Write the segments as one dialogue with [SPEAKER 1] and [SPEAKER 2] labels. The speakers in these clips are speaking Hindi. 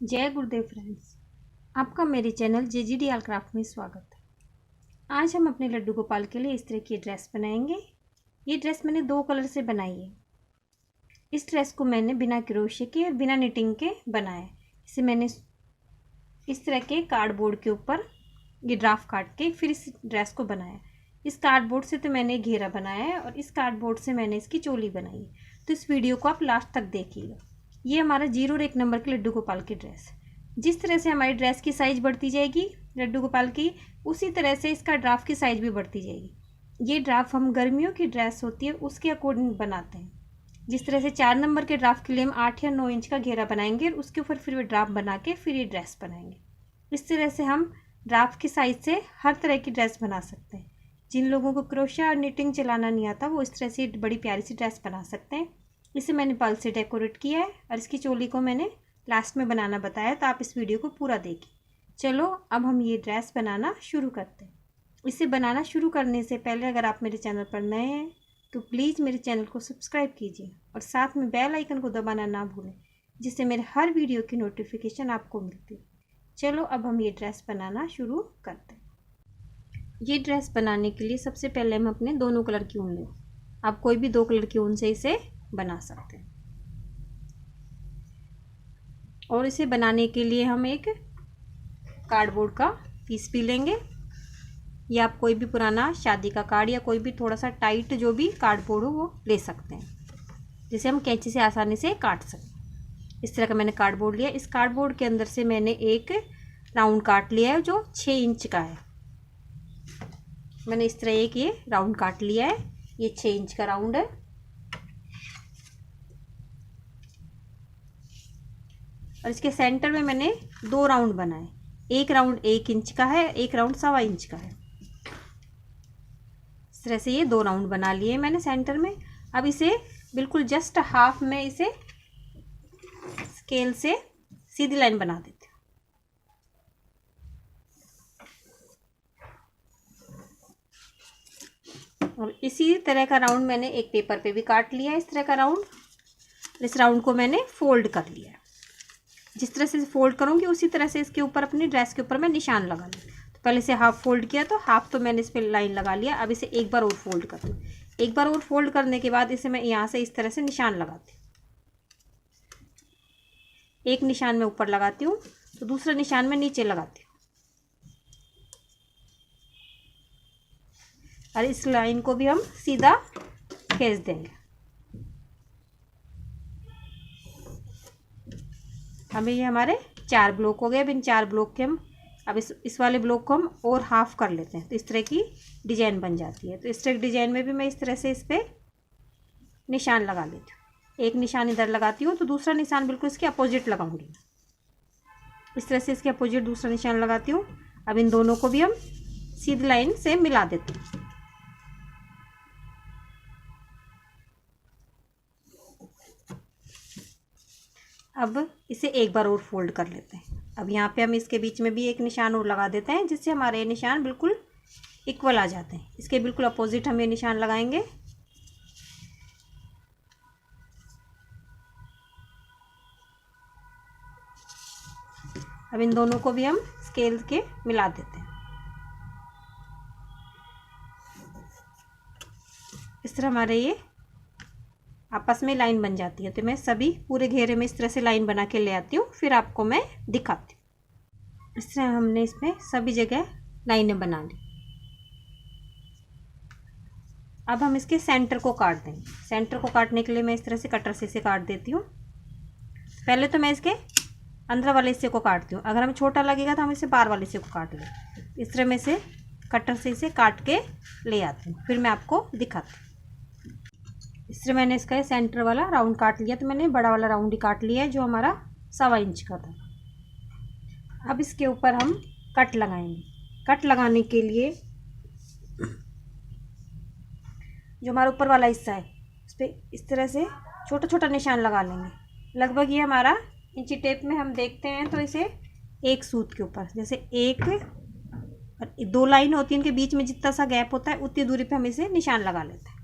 [SPEAKER 1] जय गुरुदेव फ्रेंड्स, आपका मेरे चैनल JGDR क्राफ्ट में स्वागत है। आज हम अपने लड्डू गोपाल के लिए इस तरह की ड्रेस बनाएंगे। ये ड्रेस मैंने 2 कलर से बनाई है। इस ड्रेस को मैंने बिना क्रोशे के और बिना निटिंग के बनाया है। इसे मैंने इस तरह के कार्डबोर्ड के ऊपर ये ड्राफ्ट काट के फिर इस ड्रेस को बनाया। इस कार्डबोर्ड से तो मैंने घेरा बनाया है और इस कार्डबोर्ड से मैंने इसकी चोली बनाई है। तो इस वीडियो को आप लास्ट तक देखिएगा। ये हमारा 0 और 1 नंबर के लड्डू गोपाल की ड्रेस है। जिस तरह से हमारी ड्रेस की साइज़ बढ़ती जाएगी लड्डू गोपाल की, उसी तरह से इसका ड्राफ्ट की साइज़ भी बढ़ती जाएगी। ये ड्राफ्ट हम गर्मियों की ड्रेस होती है उसके अकॉर्डिंग बनाते हैं। जिस तरह से 4 नंबर के ड्राफ्ट के लिए हम 8 या 9 इंच का घेरा बनाएंगे और उसके ऊपर फिर ड्राफ्ट बना के फिर ये ड्रेस बनाएंगे। इस तरह से हम ड्राफ्ट की साइज़ से हर तरह की ड्रेस बना सकते हैं। जिन लोगों को क्रोशिया और निटिंग चलाना नहीं आता वो इस तरह से बड़ी प्यारी सी ड्रेस बना सकते हैं। इसे मैंने पर्ल से डेकोरेट किया है और इसकी चोली को मैंने लास्ट में बनाना बताया, तो आप इस वीडियो को पूरा देखिए। चलो अब हम ये ड्रेस बनाना शुरू करते हैं। इसे बनाना शुरू करने से पहले अगर आप मेरे चैनल पर नए हैं तो प्लीज़ मेरे चैनल को सब्सक्राइब कीजिए और साथ में बेल आइकन को दबाना ना भूलें, जिससे मेरे हर वीडियो की नोटिफिकेशन आपको मिलती है। चलो अब हम ये ड्रेस बनाना शुरू करते हैं। ये ड्रेस बनाने के लिए सबसे पहले हम अपने दोनों कलर की ऊन लें। आप कोई भी 2 कलर की ऊन से इसे बना सकते हैं। और इसे बनाने के लिए हम एक कार्डबोर्ड का पीस भी लेंगे, या आप कोई भी पुराना शादी का कार्ड या कोई भी थोड़ा सा टाइट जो भी कार्डबोर्ड हो वो ले सकते हैं, जिसे हम कैंची से आसानी से काट सकें। इस तरह का मैंने कार्डबोर्ड लिया। इस कार्डबोर्ड के अंदर से मैंने एक राउंड काट लिया है जो 6 इंच का है। मैंने इस तरह एक ये राउंड काट लिया है। ये 6 इंच का राउंड है। और इसके सेंटर में मैंने 2 राउंड बनाए। एक राउंड 1 इंच का है, एक राउंड 1.25 इंच का है। इस तरह से ये 2 राउंड बना लिए मैंने सेंटर में। अब इसे बिल्कुल जस्ट हाफ में इसे स्केल से सीधी लाइन बना देते हैं। और इसी तरह का राउंड मैंने एक पेपर पे भी काट लिया है, इस तरह का राउंड। इस राउंड को मैंने फोल्ड कर लिया है। जिस तरह से फोल्ड करूँगी उसी तरह से इसके ऊपर अपनी ड्रेस के ऊपर मैं निशान लगा लूँ। तो पहले से हाफ फोल्ड किया तो हाफ तो मैंने इस पर लाइन लगा लिया। अब इसे एक बार और फोल्ड कर दूँ। एक बार और फोल्ड करने के बाद इसे मैं यहाँ से इस तरह से निशान लगाती हूँ। एक निशान में ऊपर लगाती हूँ तो दूसरा निशान में नीचे लगाती हूँ। और इस लाइन को भी हम सीधा खींच देंगे। अभी ये हमारे 4 ब्लॉक हो गए। अब इन 4 ब्लॉक के हम अब इस वाले ब्लॉक को हम और हाफ कर लेते हैं, तो इस तरह की डिजाइन बन जाती है। तो इस तरह की डिजाइन में भी मैं इस तरह से इस पर निशान लगा लेती हूँ। एक निशान इधर लगाती हूँ तो दूसरा निशान बिल्कुल इसके अपोजिट लगाऊंगी। इस तरह से इसके अपोजिट दूसरा निशान लगाती हूँ। अब इन दोनों को भी हम सीधी लाइन से मिला देते हैं। अब इसे एक बार और फोल्ड कर लेते हैं। अब यहाँ पे हम इसके बीच में भी एक निशान और लगा देते हैं, जिससे हमारे निशान बिल्कुल इक्वल आ जाते हैं। इसके बिल्कुल अपोजिट हम ये निशान लगाएंगे। अब इन दोनों को भी हम स्केल के मिला देते हैं। इस तरह हमारे ये आपस में लाइन बन जाती है। तो मैं सभी पूरे घेरे में इस तरह से लाइन बना के ले आती हूँ, फिर आपको मैं दिखाती हूँ। इस तरह हमने इसमें सभी जगह लाइनें बना ली। अब हम इसके सेंटर को काट देंगे। सेंटर को काटने के लिए मैं इस तरह से कटर से इसे काट देती हूँ। पहले तो मैं इसके अंदर वाले हिस्से को काटती हूँ। अगर हमें छोटा लगेगा तो हम इसे बाहर वाले हिस्से को काट लें। इस तरह मैं इसे कटर से इसे काट के ले आती हूँ, फिर मैं आपको दिखाती हूँ। इस तरह मैंने इसका सेंटर वाला राउंड काट लिया। तो मैंने बड़ा वाला राउंड ही काट लिया है जो हमारा 1.25 इंच का था। अब इसके ऊपर हम कट लगाएंगे। कट लगाने के लिए जो हमारा ऊपर वाला हिस्सा है उस पर इस तरह से छोटा छोटा निशान लगा लेंगे। लगभग ये हमारा इंची टेप में हम देखते हैं तो इसे एक सूत के ऊपर, जैसे एक और 2 लाइन होती है, इनके बीच में जितना सा गैप होता है उतनी दूरी पे हम इसे निशान लगा लेते हैं।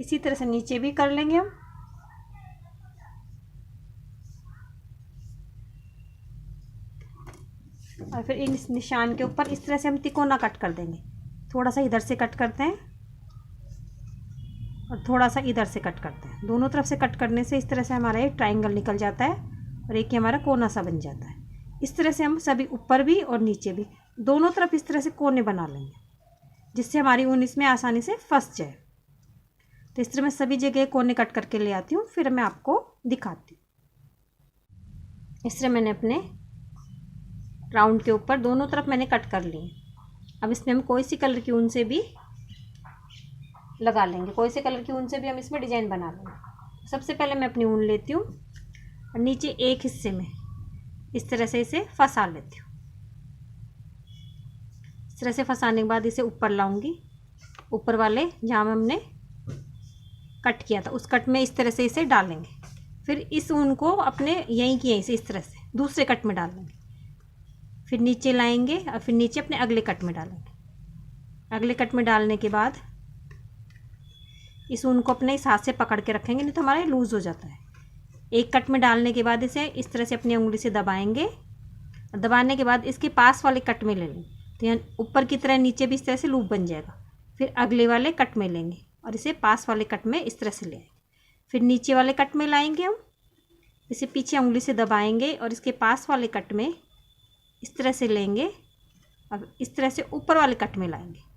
[SPEAKER 1] इसी तरह से नीचे भी कर लेंगे हम। और फिर इन निशान के ऊपर इस तरह से हम तिकोना कट कर देंगे। थोड़ा सा इधर से कट करते हैं और थोड़ा सा इधर से कट करते हैं। दोनों तरफ से कट करने से इस तरह से हमारा एक ट्रायंगल निकल जाता है और एक ही हमारा कोना सा बन जाता है। इस तरह से हम सभी ऊपर भी और नीचे भी दोनों तरफ इस तरह से कोने बना लेंगे, जिससे हमारी ऊन इसमें आसानी से फंस जाए। तो इस तरह मैं सभी जगह कोने कट करके ले आती हूँ, फिर मैं आपको दिखाती हूँ। इस तरह मैंने अपने राउंड के ऊपर दोनों तरफ मैंने कट कर लिए। अब इसमें हम कोई सी कलर की ऊन से भी लगा लेंगे, कोई से कलर की ऊन से भी हम इसमें डिजाइन बना लेंगे। सबसे पहले मैं अपनी ऊन लेती हूँ और नीचे एक हिस्से में इस तरह से इसे फंसा लेती हूँ। इस तरह से फंसाने के बाद इसे ऊपर लाऊंगी। ऊपर वाले जहाँ हमने कट किया था उस कट में इस तरह से इसे डालेंगे। फिर इस ऊन को अपने यहीं की यहीं से इस तरह से दूसरे कट में डालेंगे। फिर नीचे लाएंगे और फिर नीचे अपने अगले कट में डालेंगे। अगले कट में डालने के बाद इस ऊन को अपने इस हाथ से पकड़ के रखेंगे, नहीं तो हमारा लूज़ हो जाता है। एक कट में डालने के बाद इसे इस तरह से अपनी उंगली से दबाएंगे और दबाने के बाद इसके पास वाले कट में ले लेंगे, तो यहाँ ऊपर की तरह नीचे भी इस तरह से लूप बन जाएगा। फिर अगले वाले कट में लेंगे और इसे पास वाले कट में इस तरह से ले आएंगे। फिर नीचे वाले कट में लाएंगे हम, इसे पीछे उंगली से दबाएंगे और इसके पास वाले कट में इस तरह से लेंगे और इस तरह से ऊपर वाले कट में लाएंगे।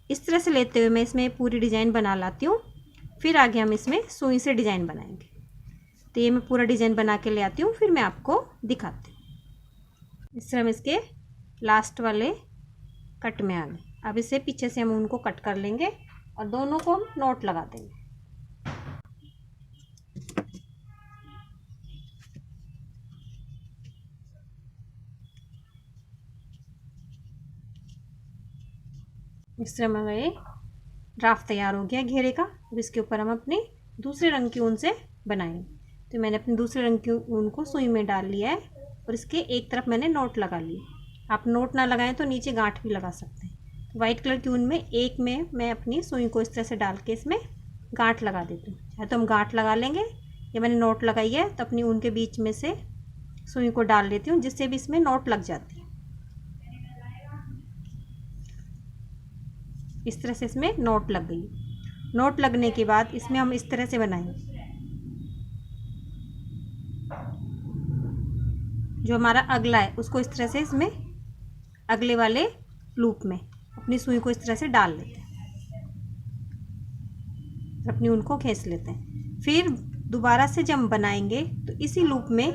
[SPEAKER 1] इस तरह से लेते हुए मैं इसमें पूरी डिज़ाइन बना लाती हूँ। फिर आगे हम इसमें सुई से डिज़ाइन बनाएंगे। तो ये मैं पूरा डिज़ाइन बना के ले आती हूँ, फिर मैं आपको दिखाती हूँ। इस तरह हम इसके लास्ट वाले कट में आ गए। अब इसे पीछे से हम उनको कट कर लेंगे और दोनों को हम नोट लगा देंगे। इस तरह हमारा ये ड्राफ्ट तैयार हो गया घेरे का। अब इसके ऊपर हम अपने दूसरे रंग की ऊन से बनाएंगे। तो मैंने अपने दूसरे रंग की ऊन को सुई में डाल लिया है और इसके एक तरफ मैंने नोट लगा लिए। आप नोट ना लगाएं तो नीचे गांठ भी लगा सकते हैं। तो वाइट कलर की ऊन में एक में मैं अपनी सुई को इस तरह से डाल के इसमें गांठ लगा देती हूँ। चाहे तो हम गांठ लगा लेंगे, ये मैंने नोट लगाई है तो अपनी ऊन के बीच में से सुई को डाल लेती हूँ, जिससे भी इसमें नोट लग जाती है। इस तरह से इसमें नोट लग गई। नोट लगने के बाद इसमें हम इस तरह से बनाएंगे। जो हमारा अगला है उसको इस तरह से इसमें अगले वाले लूप में अपनी सुई को इस तरह से डाल लेते हैं, अपनी ऊन को खींच लेते हैं। फिर दोबारा से जब हम बनाएंगे तो इसी लूप में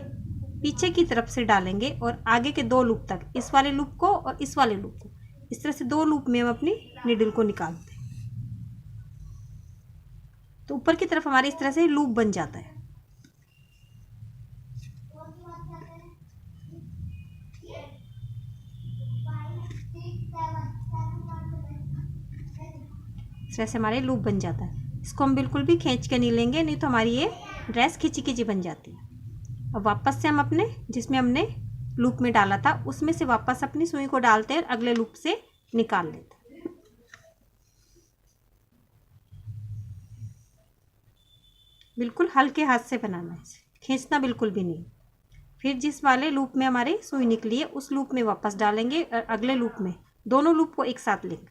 [SPEAKER 1] पीछे की तरफ से डालेंगे और आगे के दो लूप तक, इस वाले लूप को और इस वाले लूप को, इस तरह से दो लूप में हम अपनी नीडल को निकालते हैं। तो ऊपर की तरफ हमारे इस तरह से लूप बन जाता है। इस तरह से हमारे लूप बन जाता है। इसको हम बिल्कुल भी खींच के नहीं लेंगे, नहीं तो हमारी ये ड्रेस खिंची खिंची बन जाती है। अब वापस से हम अपने जिसमें हमने लूप में डाला था उसमें से वापस अपनी सुई को डालते हैं और अगले लूप से निकाल लेते हैं। बिल्कुल हल्के हाथ से बनाना है, खींचना बिल्कुल भी नहीं। फिर जिस वाले लूप में हमारी सुई निकली है उस लूप में वापस डालेंगे और अगले लूप में दोनों लूप को एक साथ लेंगे।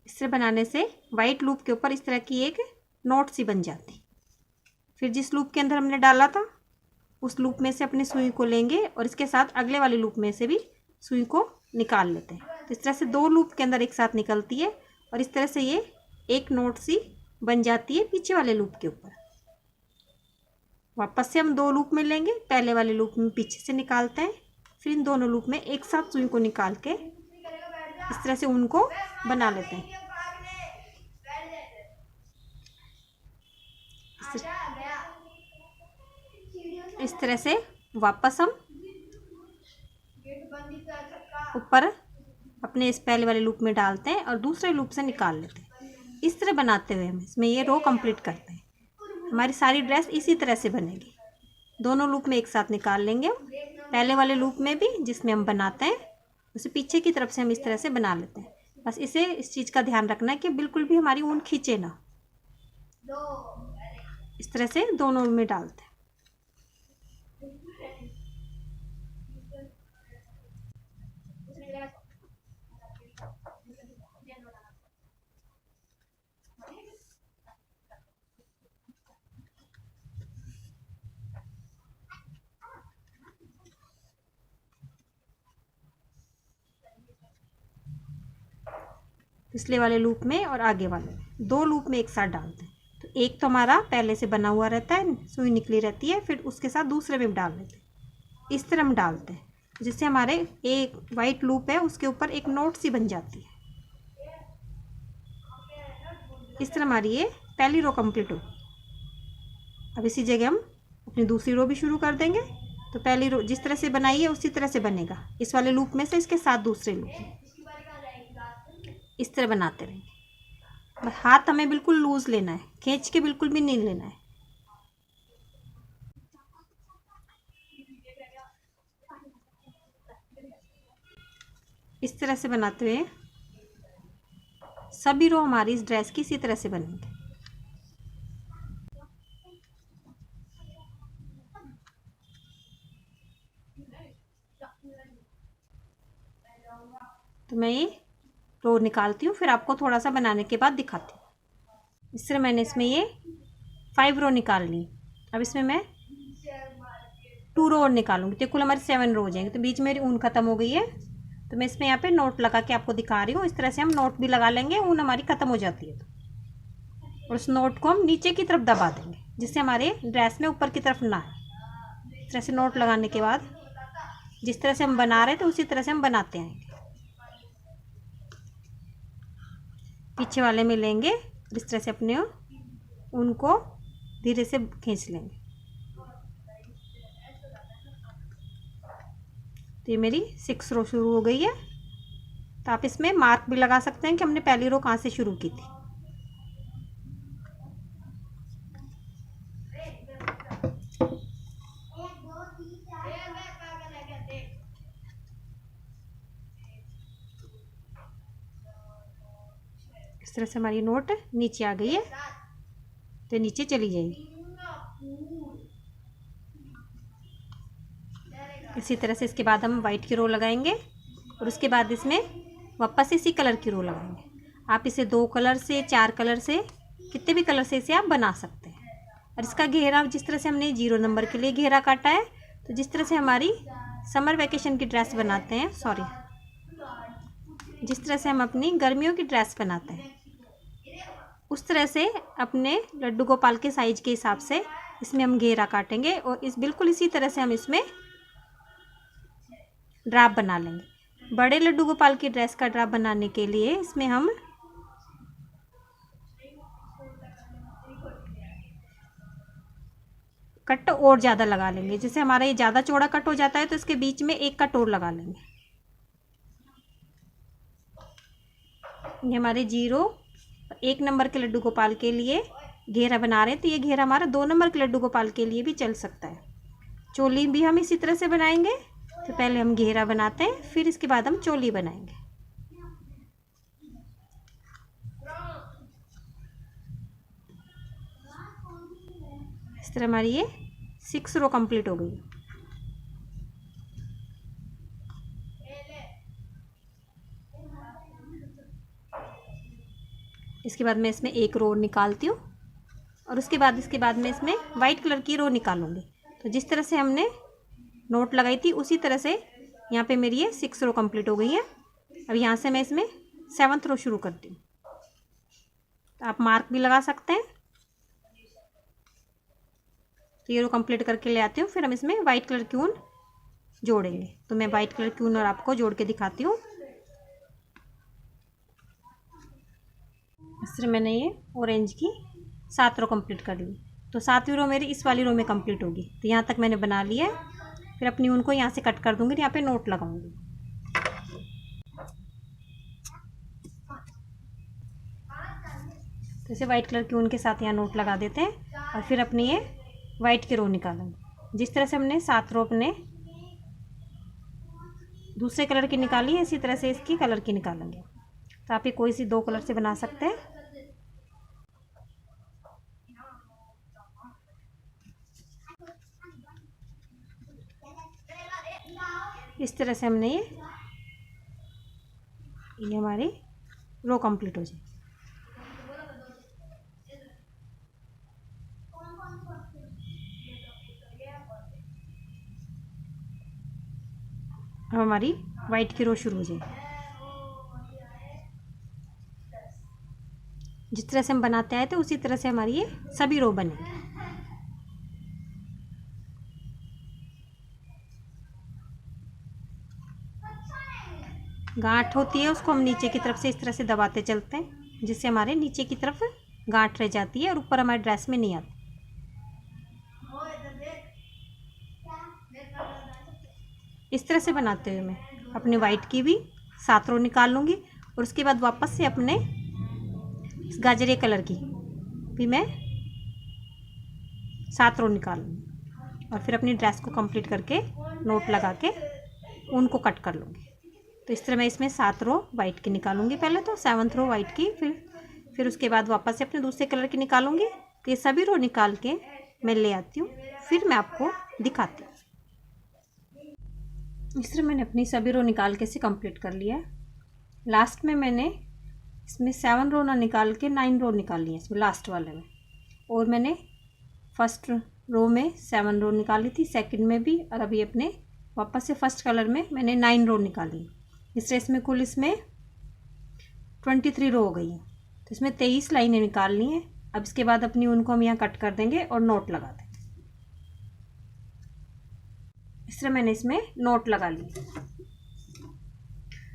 [SPEAKER 1] इस तरह बनाने से वाइट लूप के ऊपर इस तरह की एक नोट सी बन जाती। फिर जिस लूप के अंदर हमने डाला था उस लूप में से अपनी सुई को लेंगे और इसके साथ अगले वाले लूप में से भी सुई को निकाल लेते हैं। तो इस तरह से दो लूप के अंदर एक साथ निकलती है और इस तरह से ये एक नोट सी बन जाती है पीछे वाले लूप के ऊपर। वापस से हम दो लूप में लेंगे, पहले वाले लूप में पीछे से निकालते हैं, फिर इन दोनों लूप में एक साथ सुई को निकाल के इस तरह से उनको बना लेते हैं। इस तरह से वापस हम ऊपर अपने इस पहले वाले लूप में डालते हैं और दूसरे लूप से निकाल लेते हैं। इस तरह बनाते हुए हम इसमें ये रो कंप्लीट करते हैं। हमारी सारी ड्रेस इसी तरह से बनेगी। दोनों लूप में एक साथ निकाल लेंगे, पहले वाले लूप में भी जिसमें हम बनाते हैं उसे पीछे की तरफ से हम इस तरह से बना लेते हैं। बस इस चीज़ का ध्यान रखना है कि बिल्कुल भी हमारी ऊन खींचे ना। इस तरह से दोनों में डालते हैं। पिछले वाले लूप में और आगे वाले 2 लूप में एक साथ डालते हैं। तो एक तो हमारा पहले से बना हुआ रहता है, सुई निकली रहती है, फिर उसके साथ दूसरे में डाल देते हैं। इस तरह हम डालते हैं जिससे हमारे एक वाइट लूप है उसके ऊपर एक नोट सी बन जाती है। इस तरह हमारी ये पहली रो कंप्लीट होगी। अब इसी जगह हम अपनी दूसरी रो भी शुरू कर देंगे। तो पहली रो जिस तरह से बनाई है उसी तरह से बनेगा। इस वाले लूप में से इसके साथ दूसरे लूप में इस तरह बनाते रहेंगे। हाथ हमें बिल्कुल लूज लेना है, खींच के बिल्कुल भी नहीं लेना है। इस तरह से बनाते हुए सभी रो हमारी इस ड्रेस की इसी तरह से बनेंगे। तो मैं ये रो निकालती हूँ, फिर आपको थोड़ा सा बनाने के बाद दिखाती हूँ। इस तरह मैंने इसमें ये 5 रो निकाल ली। अब इसमें मैं 2 रो और निकालूंगी तो कुल हमारे 7 रो हो जाएंगे। तो बीच में मेरी ऊन ख़त्म हो गई है, तो मैं इसमें यहाँ पे नोट लगा के आपको दिखा रही हूँ। इस तरह से हम नोट भी लगा लेंगे, ऊन हमारी ख़त्म हो जाती है। और उस नोट को हम नीचे की तरफ दबा देंगे जिससे हमारे ड्रेस में ऊपर की तरफ ना आए। इस तरह से नोट लगाने के बाद जिस तरह से हम बना रहे थे उसी तरह से हम बनाते आएंगे। पीछे वाले में लेंगे, इस तरह से अपने ऊन को धीरे से खींच लेंगे। तो ये मेरी 6 रो शुरू हो गई है। तो आप इसमें मार्क भी लगा सकते हैं कि हमने पहली रो कहाँ से शुरू की थी। इस तरह से हमारी नोट नीचे आ गई है, तो नीचे चली जाएगी। इसी तरह से इसके बाद हम वाइट की रो लगाएंगे और उसके बाद इसमें वापस इसी कलर की रो लगाएंगे। आप इसे 2 कलर से 4 कलर से कितने भी कलर से इसे आप बना सकते हैं। और इसका घेरा जिस तरह से हमने 0 नंबर के लिए घेरा काटा है, तो जिस तरह से हमारी समर वैकेशन की ड्रेस बनाते हैं, जिस तरह से हम अपनी गर्मियों की ड्रेस बनाते हैं, उस तरह से अपने लड्डू गोपाल के साइज के हिसाब से इसमें हम घेरा काटेंगे। और बिल्कुल इसी तरह से हम इसमें ड्राप बना लेंगे। बड़े लड्डू गोपाल की ड्रेस का ड्राप बनाने के लिए इसमें हम कट और ज़्यादा लगा लेंगे। जैसे हमारा ये ज़्यादा चौड़ा कट हो जाता है तो इसके बीच में एक कट और लगा लेंगे। ये हमारे 1 नंबर के लड्डू गोपाल के लिए घेरा बना रहे हैं, तो ये घेरा हमारा 2 नंबर के लड्डू गोपाल के लिए भी चल सकता है। चोली भी हम इसी तरह से बनाएंगे। तो पहले हम घेरा बनाते हैं, फिर इसके बाद हम चोली बनाएंगे। इस तरह हमारी ये 6 रो कंप्लीट हो गई। इसके बाद मैं इसमें 1 रो निकालती हूँ और उसके बाद मैं इसमें वाइट कलर की रो निकालूंगी। तो जिस तरह से हमने नोट लगाई थी उसी तरह से यहाँ पे मेरी ये 6 रो कंप्लीट हो गई है। अब यहाँ से मैं इसमें 7th रो शुरू करती हूँ। तो आप मार्क भी लगा सकते हैं। तो ये रो कंप्लीट करके ले आती हूँ, फिर हम इसमें वाइट कलर की ऊन जोड़ेंगे। तो मैं वाइट कलर की ऊन और आपको जोड़ के दिखाती हूँ। इस तरह मैंने ये ऑरेंज की 7 रो कंप्लीट कर ली। तो 7वीं रो मेरी इस वाली रो में कंप्लीट होगी। तो यहाँ तक मैंने बना लिया है। फिर अपनी ऊन को यहाँ से कट कर दूँगी, यहाँ पे नोट लगाऊंगी। तो इसे वाइट कलर की ऊन के साथ यहाँ नोट लगा देते हैं और फिर अपनी ये वाइट की रो निकालेंगे। जिस तरह से हमने 7 रो अपने दूसरे कलर की निकाली है, इसी तरह से इसकी कलर की निकालेंगे। तो आप ये कोई सी 2 कलर से बना सकते हैं। इस तरह से हमने ये हमारी रो कंप्लीट हो जाए। अब हमारी वाइट की रो शुरू हो जाए। जिस तरह से हम बनाते आए थे उसी तरह से हमारी ये सभी रो बने। गांठ होती है उसको हम नीचे की तरफ से इस तरह से दबाते चलते हैं, जिससे हमारे नीचे की तरफ गांठ रह जाती है और ऊपर हमारे ड्रेस में नहीं आती। इस तरह से बनाते हुए मैं अपने वाइट की भी 7 रो निकाल लूँगी और उसके बाद वापस से अपने इस गाजरे कलर की भी मैं 7 रो निकाल लूँगी और फिर अपनी ड्रेस को कंप्लीट करके नोट लगा के ऊन को कट कर लूँगी। तो इस तरह मैं इसमें 7 रो वाइट की निकालूंगी, पहले तो 7th रो वाइट की, फिर उसके बाद वापस से अपने दूसरे कलर की निकालूंगी। तो ये सभी रो निकाल के मैं ले आती हूँ, फिर मैं आपको दिखाती हूँ। इस तरह मैंने अपनी सभी रो निकाल के इसे कंप्लीट कर लिया है। लास्ट में मैंने इसमें 7 रो ना निकाल के 9 रो निकाली है इसमें लास्ट वाले में, और मैंने फर्स्ट रो में 7 रो निकाली थी, सेकंड में भी, और अभी अपने वापस से फर्स्ट कलर में मैंने 9 रो निकाली। इस तरह इसमें कुल इसमें 23 रो हो गई है। तो इसमें 23 लाइनें निकालनी है। अब इसके बाद अपनी ऊन को हम यहाँ कट कर देंगे और नोट लगा देंगे। इस तरह मैंने इसमें नोट लगा ली।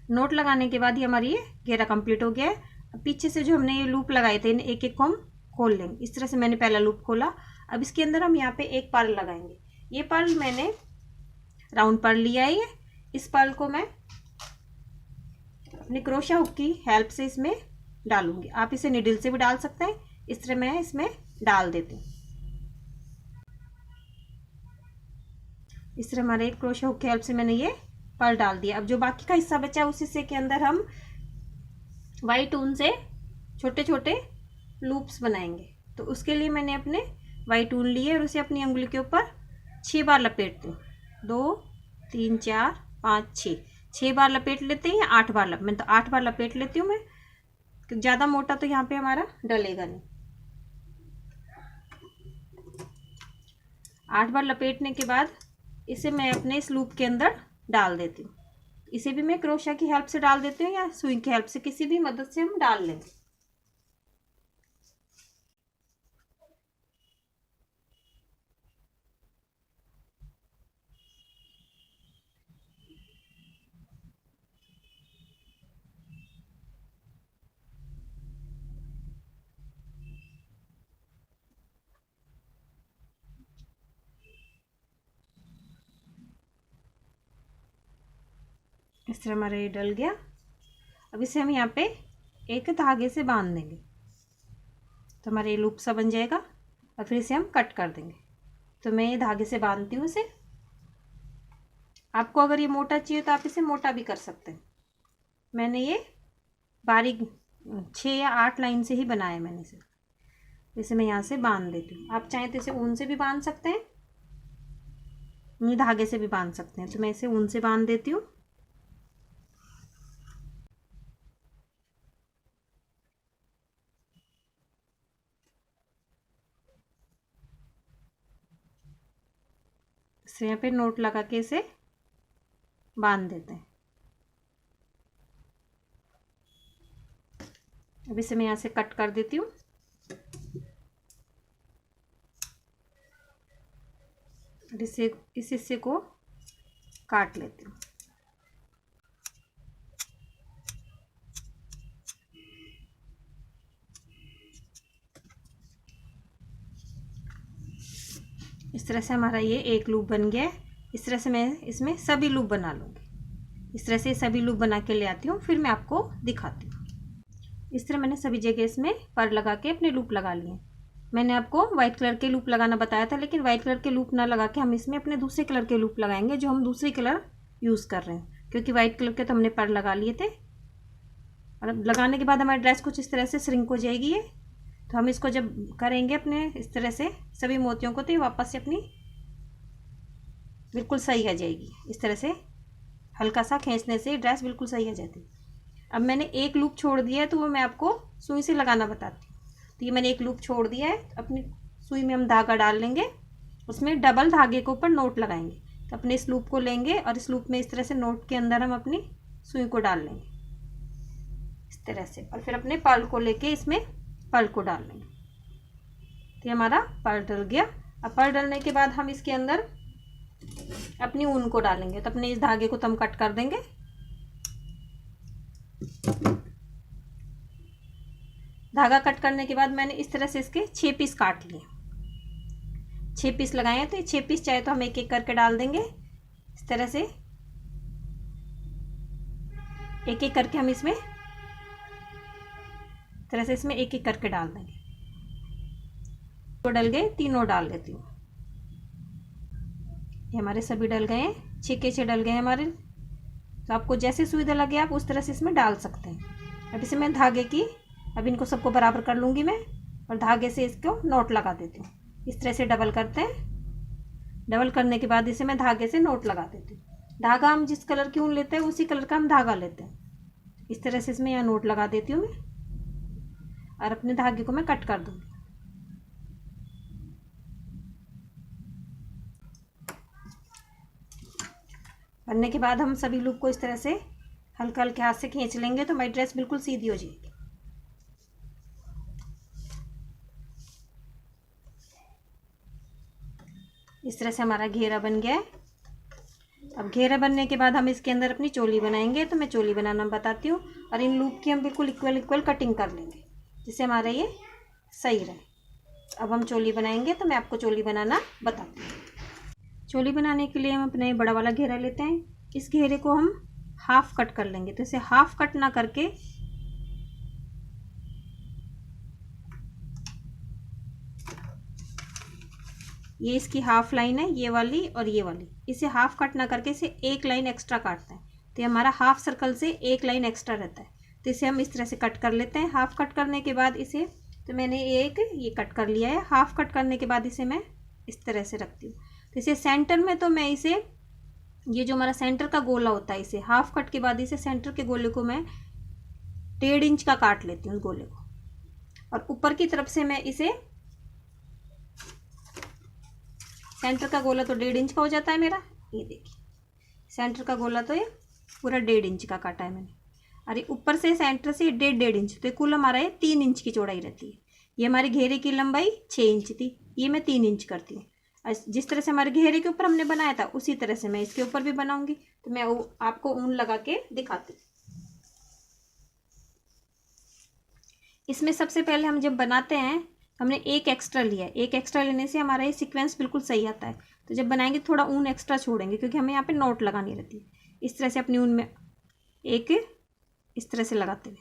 [SPEAKER 1] नोट लगाने के बाद ही हमारी ये घेरा कंप्लीट हो गया है। अब पीछे से जो हमने ये लूप लगाए थे, इन एक एक को हम खोल लेंगे। इस तरह से मैंने पहला लूप खोला। अब इसके अंदर हम यहाँ पे एक पर्ल लगाएंगे। ये पर्ल मैंने राउंड पर्ल लिया है। इस पर्ल को मैं अपने क्रोशा हुक की हेल्प से इसमें डालूंगी। आप इसे निडल से भी डाल सकते हैं। इस तरह मैं इसमें डाल देती हूँ। इस तरह हमारे क्रोशा हुक की हेल्प से मैंने ये पर्ल डाल दिया। अब जो बाकी का हिस्सा बचा उस हिस्से के अंदर हम वाइट ऊन से छोटे छोटे लूप्स बनाएंगे। तो उसके लिए मैंने अपने वाइट ऊन लिए और उसे अपनी उंगली के ऊपर 6 बार लपेटती हूँ। 2 3 4 5 6 बार लपेट लेते हैं या 8 बार मैं तो 8 बार लपेट लेती हूँ मैं। ज़्यादा मोटा तो यहाँ पे हमारा डलेगा नहीं। 8 बार लपेटने के बाद इसे मैं अपने इस लूप के अंदर डाल देती हूँ। इसे भी मैं क्रोशा की हेल्प से डाल देती हूँ या सुई की हेल्प से, किसी भी मदद से हम डाल लेंगे। इस तरह हमारा ये डल गया। अब इसे हम यहाँ पे एक धागे से बांध देंगे तो हमारा ये लूप सा बन जाएगा और फिर इसे हम कट कर देंगे। तो मैं ये धागे से बांधती हूँ इसे। आपको अगर ये मोटा चाहिए तो आप इसे मोटा भी कर सकते हैं। मैंने ये बारीक 6 या 8 लाइन से ही बनाया मैंने इसे मैं यहाँ से बांध देती हूँ। आप चाहें तो इसे ऊन से भी बांध सकते हैं, ये धागे से भी बांध सकते हैं। तो मैं इसे ऊन से बांध देती हूँ। इसे यहाँ पे नोट लगा के इसे बांध देते हैं। अब इसे मैं यहाँ से कट कर देती हूँ। इस हिस्से को काट लेती हूँ। इस तरह से हमारा ये एक लूप बन गया है। इस तरह से मैं इसमें सभी लूप बना लूँगी। इस तरह से सभी लूप बना के ले आती हूँ, फिर मैं आपको दिखाती हूँ। इस तरह मैंने सभी जगह इसमें पर लगा के अपने लूप लगा लिए। मैंने आपको वाइट कलर के लूप लगाना बताया था, लेकिन वाइट कलर के लूप ना लगा के हम इसमें अपने दूसरे कलर के लूप लगाएंगे जो हम दूसरी कलर यूज़ कर रहे हैं, क्योंकि वाइट कलर के तो हमने पर लगा लिए थे। और अब लगाने के बाद हमारी ड्रेस कुछ इस तरह से श्रिंक हो जाएगी ये। तो हम इसको जब करेंगे अपने इस तरह से सभी मोतियों को, तो ये वापस से अपनी बिल्कुल सही आ जाएगी। इस तरह से हल्का सा खींचने से ड्रेस बिल्कुल सही आ जाती है। अब मैंने एक लूप छोड़ दिया है, तो वो मैं आपको सुई से लगाना बताती हूँ। तो ये मैंने एक लूप छोड़ दिया है, अपनी सुई में हम धागा डाल लेंगे, उसमें डबल धागे के ऊपर नोट लगाएंगे। तो अपने इस लूप को लेंगे और इस लूप में इस तरह से नोट के अंदर हम अपनी सुई को डाल लेंगे इस तरह से, और फिर अपने पर्ल को लेके इसमें पर्ल को डाल लेंगे। तो हमारा पर्ल डल गया। अब पर्ल डलने के बाद हम इसके अंदर अपनी ऊन को डालेंगे। तो अपने इस धागे को तो हम कट कर देंगे। धागा कट करने के बाद मैंने इस तरह से इसके 6 पीस काट लिए, 6 पीस लगाए हैं। तो ये 6 पीस चाहे तो हम एक एक करके डाल देंगे इस तरह से, एक एक करके हम इसमें तरह से इसमें एक एक करके डाल देंगे। तो डल गए, तीनों डाल लेती हूँ। ये हमारे सभी डल गए हैं, 6 के 6 डल गए हैं हमारे। तो आपको जैसे सुविधा लगे आप उस तरह से इसमें डाल सकते हैं। अब इसे मैं धागे की, अब इनको सबको बराबर कर लूँगी मैं, और धागे से इसको नोट लगा देती हूँ। इस तरह से डबल करते हैं। डबल करने के बाद इसे मैं धागे से नोट लगा देती हूँ। धागा हम जिस कलर की ऊन लेते हैं उसी कलर का हम धागा लेते हैं। इस तरह से इसमें यहाँ नोट लगा देती हूँ मैं, और अपने धागे को मैं कट कर दूँगी। बनने के बाद हम सभी लूप को इस तरह से हल्का हल्के हाथ से खींच लेंगे, तो हमारी ड्रेस बिल्कुल सीधी हो जाएगी। इस तरह से हमारा घेरा बन गया है। अब घेरा बनने के बाद हम इसके अंदर अपनी चोली बनाएंगे। तो मैं चोली बनाना बताती हूँ, और इन लूप की हम बिल्कुल इक्वल कटिंग कर लेंगे जिससे हमारा ये सही रहे। अब हम चोली बनाएंगे, तो मैं आपको चोली बनाना बताती हूँ। चोली बनाने के लिए हम अपने बड़ा वाला घेरा लेते हैं। इस घेरे को हम हाफ कट कर लेंगे। तो इसे हाफ कट ना करके ये इसकी हाफ लाइन है, ये वाली और ये वाली, इसे हाफ कट ना करके इसे एक लाइन एक्स्ट्रा काटते हैं। तो ये हमारा हाफ सर्कल से एक लाइन एक्स्ट्रा रहता है। तो इसे हम इस तरह से कट कर लेते हैं। हाफ कट करने के बाद इसे, तो मैंने एक ये कट कर लिया है। हाफ कट करने के बाद इसे मैं इस तरह से रखती हूँ। तो इसे सेंटर में, तो मैं इसे, ये जो हमारा सेंटर का गोला होता है, इसे हाफ कट के बाद इसे सेंटर के गोले को मैं 1.5 इंच का काट लेती हूँ गोले को, और ऊपर की तरफ से मैं इसे, सेंटर का गोला तो 1.5 इंच का हो जाता है मेरा। ये देखिए सेंटर का गोला तो ये पूरा 1.5 इंच का काटा है मैंने, और ये ऊपर से सेंटर से 1.5 इंच, तो कुल हमारा ये 3 इंच की चौड़ाई रहती है। ये हमारे घेरे की लंबाई 6 इंच थी, ये मैं 3 इंच करती हूँ। जिस तरह से हमारे घेरे के ऊपर हमने बनाया था उसी तरह से मैं इसके ऊपर भी बनाऊंगी। तो मैं आपको ऊन लगा के दिखाती हूँ। इसमें सबसे पहले हम जब बनाते हैं, हमने एक एक्स्ट्रा लिया है। एक एक्स्ट्रा लेने से हमारा ये सीक्वेंस बिल्कुल सही आता है। तो जब बनाएंगे थोड़ा ऊन एक्स्ट्रा छोड़ेंगे, क्योंकि हमें यहाँ पे नोट लगानी रहती है। इस तरह से अपनी ऊन में एक इस तरह से लगाते हुए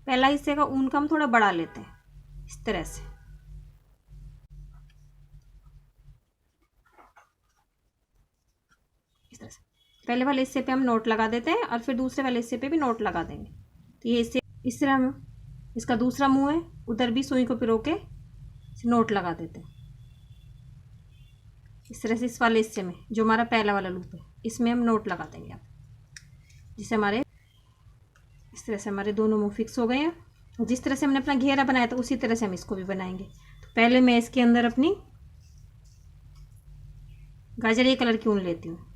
[SPEAKER 1] पहला हिस्से का ऊन का हम थोड़ा बढ़ा लेते हैं इस तरह से। इस तरह से पहले वाले हिस्से पे हम नोट लगा देते हैं, और फिर दूसरे वाले हिस्से पे भी नोट लगा देंगे। तो ये हिस्से इस तरह हम, इसका दूसरा मुंह है, उधर भी सुई को पिरो के नोट लगा देते हैं इस तरह से। इस वाले हिस्से में जो हमारा पहला वाला लूप है, इसमें हम नोट लगा देंगे आप, जिससे हमारे इस तरह से हमारे दोनों मुंह फिक्स हो गए हैं। जिस तरह से हमने अपना घेरा बनाया था उसी तरह से हम इसको भी बनाएंगे। तो पहले मैं इसके अंदर अपनी गाजरी कलर की ऊन लेती हूँ।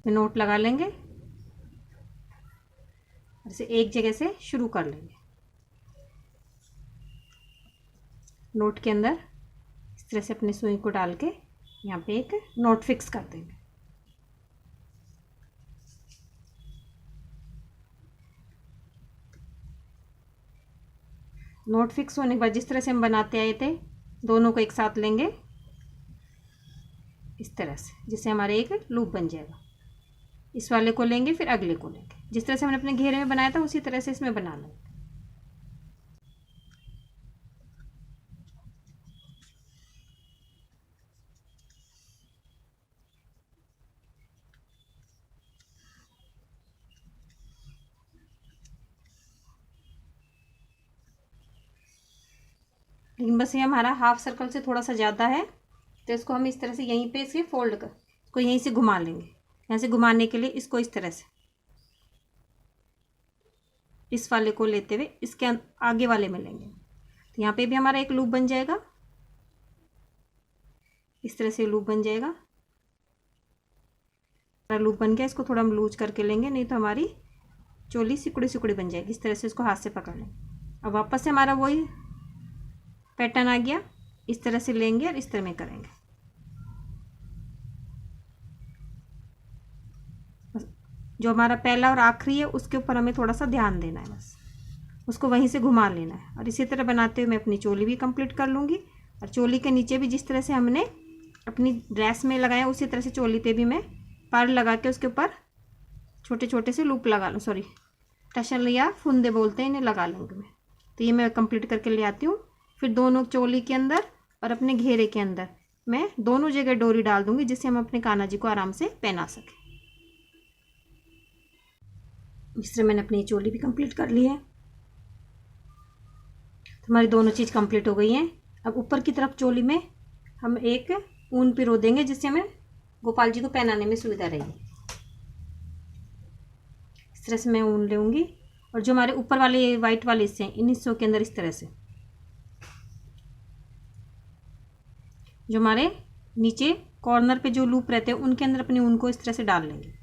[SPEAKER 1] नोट लगा लेंगे, ऐसे एक जगह से शुरू कर लेंगे। नोट के अंदर इस तरह से अपनी सुई को डाल के यहाँ पे एक नोट फिक्स कर देंगे। नोट फिक्स होने के बाद जिस तरह से हम बनाते आए थे, दोनों को एक साथ लेंगे इस तरह से, जिससे हमारे एक लूप बन जाएगा। इस वाले को लेंगे, फिर अगले को लेंगे। जिस तरह से हमने अपने घेरे में बनाया था उसी तरह से इसमें बना लेंगे। लेकिन बस ये हमारा हाफ सर्कल से थोड़ा सा ज़्यादा है, तो इसको हम इस तरह से यहीं पे इसे फोल्ड कर, इसको यहीं से घुमा लेंगे। यहाँ से घुमाने के लिए इसको इस तरह से, इस वाले को लेते हुए इसके आगे वाले में लेंगे, तो यहाँ पे भी हमारा एक लूप बन जाएगा। इस तरह से लूप बन जाएगा, लूप बन गया। इसको थोड़ा हम लूज करके लेंगे, नहीं तो हमारी चोली सिकुड़ी सिकुड़ी बन जाएगी। इस तरह से इसको हाथ से पकड़ लें। अब वापस से हमारा वही पैटर्न आ गया, इस तरह से लेंगे और इस तरह में करेंगे। जो हमारा पहला और आखिरी है उसके ऊपर हमें थोड़ा सा ध्यान देना है, बस उसको वहीं से घुमा लेना है। और इसी तरह बनाते हुए मैं अपनी चोली भी कंप्लीट कर लूँगी। और चोली के नीचे भी जिस तरह से हमने अपनी ड्रेस में लगाया उसी तरह से चोली पे भी मैं पर्ल लगा के उसके ऊपर छोटे छोटे से लूप लगा लूँ, सॉरी टशन या फुंदे बोलते हैं, इन्हें लगा लूँगी मैं। तो ये मैं कंप्लीट करके ले आती हूँ। फिर दोनों चोली के अंदर और अपने घेरे के अंदर मैं दोनों जगह डोरी डाल दूँगी, जिससे हम अपने कान्हा जी को आराम से पहना सकें। इस तरह मैंने अपनी चोली भी कंप्लीट कर ली है। तो हमारी दोनों चीज़ कंप्लीट हो गई हैं। अब ऊपर की तरफ चोली में हम एक ऊन पिरो देंगे, जिससे हमें गोपाल जी को पहनाने में सुविधा रहेगी। इस तरह से मैं ऊन लूँगी और जो हमारे ऊपर वाले वाइट वाले हिस्से हैं इन हिस्सों के अंदर इस तरह से, जो हमारे नीचे कॉर्नर पे जो लूप रहते हैं उनके अंदर अपनी ऊन को इस तरह से डाल लेंगे।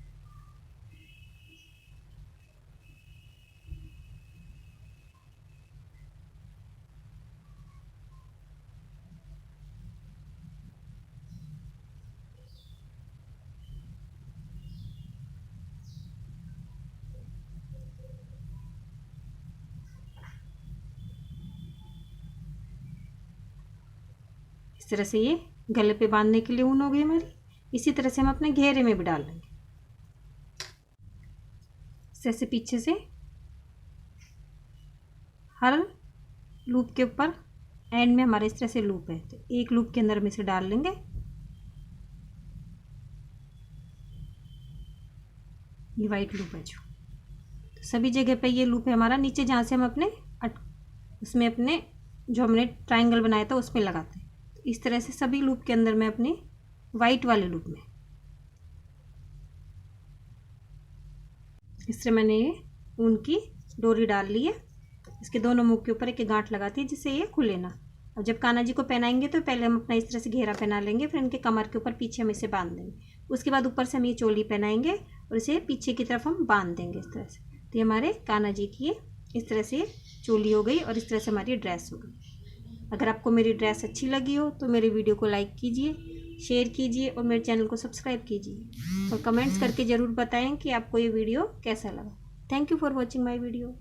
[SPEAKER 1] इस तरह से ये गले पे बांधने के लिए ऊन हो गई हमारी। इसी तरह से हम अपने घेरे में भी डाल लेंगे। इस तरह से पीछे से हर लूप के ऊपर एंड में हमारे इस तरह से लूप है, तो एक लूप के अंदर हम इसे डाल लेंगे। ये वाइट लूप है जो, तो सभी जगह पे ये लूप है हमारा। नीचे जहाँ से हम अपने उसमें अपने जो हमने ट्रायंगल बनाया था उसमें लगाते हैं। तो इस तरह से सभी लूप के अंदर मैं अपने वाइट वाले लूप में इस तरह मैंने ये ऊन की डोरी डाल ली है। इसके दोनों मुख के ऊपर एक गांठ लगाती है, जिससे ये खुले ना। और जब कान्हा जी को पहनाएंगे तो पहले हम अपना इस तरह से घेरा पहना लेंगे, फिर इनके कमर के ऊपर पीछे हम इसे बांध देंगे। उसके बाद ऊपर से हम ये चोली पहनाएंगे और इसे पीछे की तरफ हम बांध देंगे इस तरह से। तो ये हमारे कान्हा जी की इस तरह से चोली हो गई और इस तरह से हमारी ड्रेस हो गई। अगर आपको मेरी ड्रेस अच्छी लगी हो तो मेरे वीडियो को लाइक कीजिए, शेयर कीजिए और मेरे चैनल को सब्सक्राइब कीजिए और कमेंट्स करके ज़रूर बताएं कि आपको ये वीडियो कैसा लगा। Thank you for watching my video.